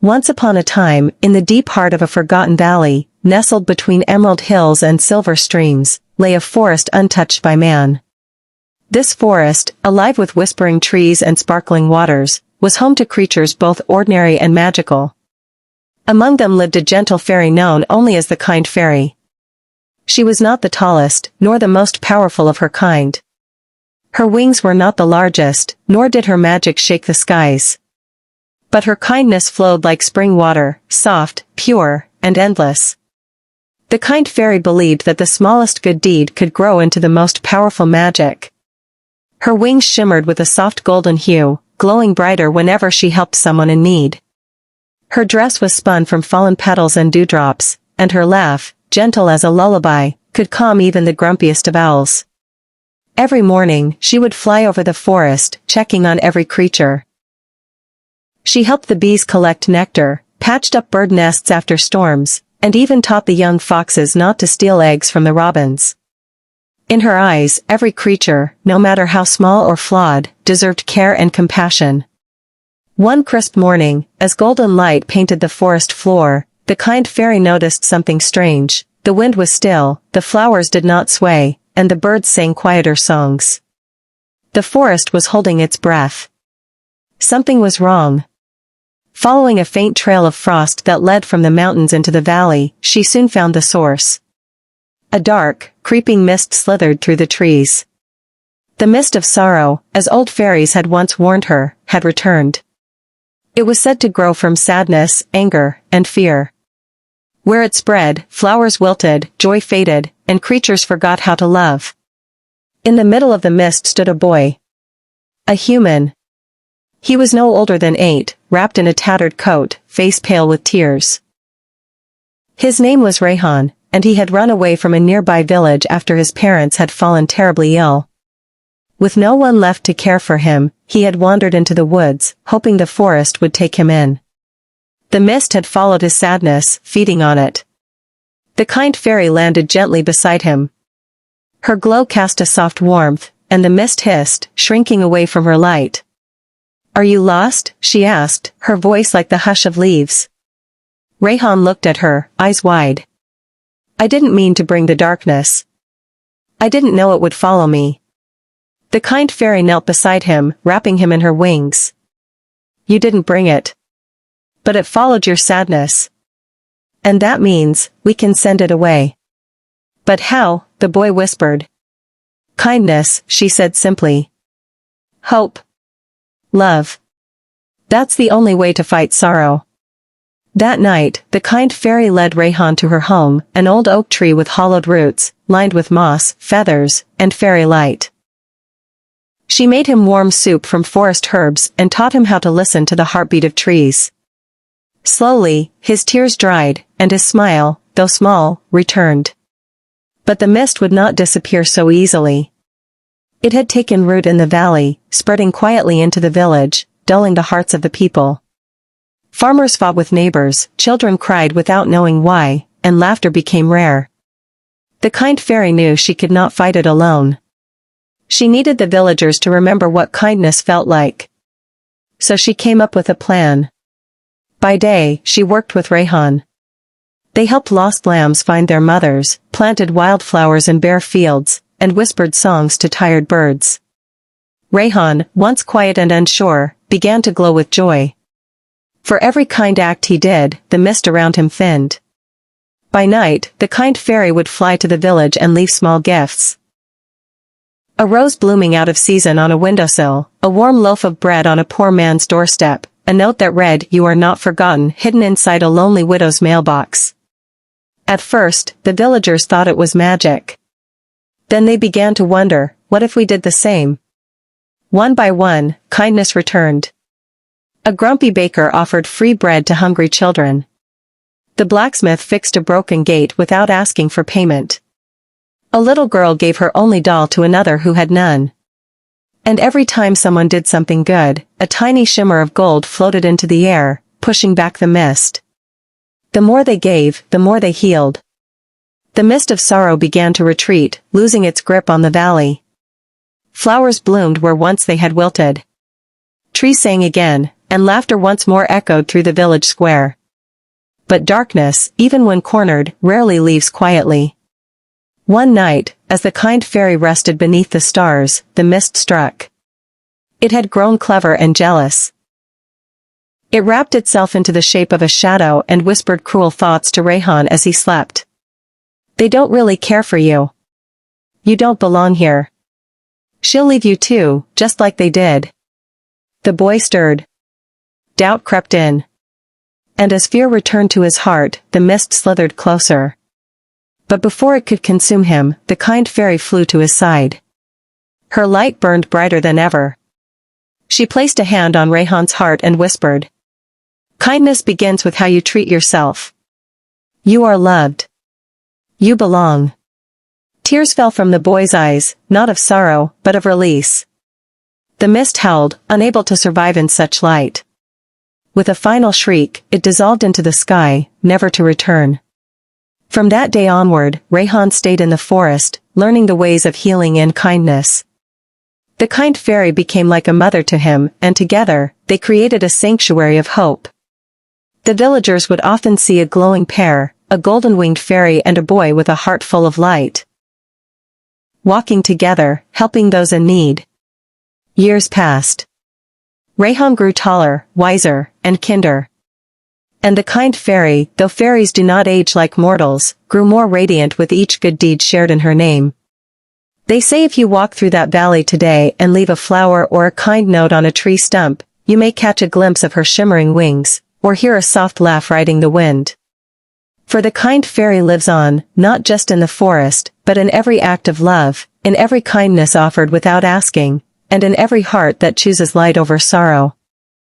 Once upon a time, in the deep heart of a forgotten valley, nestled between emerald hills and silver streams, lay a forest untouched by man. This forest, alive with whispering trees and sparkling waters, was home to creatures both ordinary and magical. Among them lived a gentle fairy known only as the Kind Fairy. She was not the tallest, nor the most powerful of her kind. Her wings were not the largest, nor did her magic shake the skies. But her kindness flowed like spring water, soft, pure, and endless. The Kind Fairy believed that the smallest good deed could grow into the most powerful magic. Her wings shimmered with a soft golden hue, glowing brighter whenever she helped someone in need. Her dress was spun from fallen petals and dewdrops, and her laugh, gentle as a lullaby, could calm even the grumpiest of owls. Every morning, she would fly over the forest, checking on every creature. She helped the bees collect nectar, patched up bird nests after storms, and even taught the young foxes not to steal eggs from the robins. In her eyes, every creature, no matter how small or flawed, deserved care and compassion. One crisp morning, as golden light painted the forest floor, the Kind Fairy noticed something strange. The wind was still, the flowers did not sway, and the birds sang quieter songs. The forest was holding its breath. Something was wrong. Following a faint trail of frost that led from the mountains into the valley, she soon found the source. A dark, creeping mist slithered through the trees. The mist of sorrow, as old fairies had once warned her, had returned. It was said to grow from sadness, anger, and fear. Where it spread, flowers wilted, joy faded, and creatures forgot how to love. In the middle of the mist stood a boy. A human. He was no older than 8, wrapped in a tattered coat, face pale with tears. His name was Rayhan, and he had run away from a nearby village after his parents had fallen terribly ill. With no one left to care for him, he had wandered into the woods, hoping the forest would take him in. The mist had followed his sadness, feeding on it. The Kind Fairy landed gently beside him. Her glow cast a soft warmth, and the mist hissed, shrinking away from her light. "Are you lost?" she asked, her voice like the hush of leaves. Rayhan looked at her, eyes wide. "I didn't mean to bring the darkness. I didn't know it would follow me." The Kind Fairy knelt beside him, wrapping him in her wings. "You didn't bring it. But it followed your sadness. And that means, we can send it away." "But how?" the boy whispered. "Kindness," she said simply. "Hope. Love. That's the only way to fight sorrow." That night, the Kind Fairy led Rayhan to her home, an old oak tree with hollowed roots, lined with moss, feathers, and fairy light. She made him warm soup from forest herbs and taught him how to listen to the heartbeat of trees. Slowly, his tears dried, and his smile, though small, returned. But the mist would not disappear so easily. It had taken root in the valley, spreading quietly into the village, dulling the hearts of the people. Farmers fought with neighbors, children cried without knowing why, and laughter became rare. The Kind Fairy knew she could not fight it alone. She needed the villagers to remember what kindness felt like. So she came up with a plan. By day, she worked with Rayhan. They helped lost lambs find their mothers, planted wildflowers in bare fields, and whispered songs to tired birds. Rayhan, once quiet and unsure, began to glow with joy. For every kind act he did, the mist around him thinned. By night, the Kind Fairy would fly to the village and leave small gifts. A rose blooming out of season on a windowsill, a warm loaf of bread on a poor man's doorstep, a note that read, "You are not forgotten," hidden inside a lonely widow's mailbox. At first, the villagers thought it was magic. Then they began to wonder, what if we did the same? One by one, kindness returned. A grumpy baker offered free bread to hungry children. The blacksmith fixed a broken gate without asking for payment. A little girl gave her only doll to another who had none. And every time someone did something good, a tiny shimmer of gold floated into the air, pushing back the mist. The more they gave, the more they healed. The mist of sorrow began to retreat, losing its grip on the valley. Flowers bloomed where once they had wilted. Trees sang again, and laughter once more echoed through the village square. But darkness, even when cornered, rarely leaves quietly. One night, as the kind fairy rested beneath the stars, the mist struck. It had grown clever and jealous. It wrapped itself into the shape of a shadow and whispered cruel thoughts to Rayhan as he slept. They don't really care for you. You don't belong here. She'll leave you too, just like they did. The boy stirred. Doubt crept in. And as fear returned to his heart, the mist slithered closer. But before it could consume him, the kind fairy flew to his side. Her light burned brighter than ever. She placed a hand on Rayhan's heart and whispered, "Kindness begins with how you treat yourself. You are loved. You belong." Tears fell from the boy's eyes, not of sorrow, but of release. The mist howled, unable to survive in such light. With a final shriek, it dissolved into the sky, never to return. From that day onward, Rayhan stayed in the forest, learning the ways of healing and kindness. The kind fairy became like a mother to him, and together, they created a sanctuary of hope. The villagers would often see a glowing pair, a golden-winged fairy and a boy with a heart full of light, walking together, helping those in need. Years passed. Rayhan grew taller, wiser, and kinder. And the kind fairy, though fairies do not age like mortals, grew more radiant with each good deed shared in her name. They say if you walk through that valley today and leave a flower or a kind note on a tree stump, you may catch a glimpse of her shimmering wings, or hear a soft laugh riding the wind. For the kind fairy lives on, not just in the forest, but in every act of love, in every kindness offered without asking, and in every heart that chooses light over sorrow.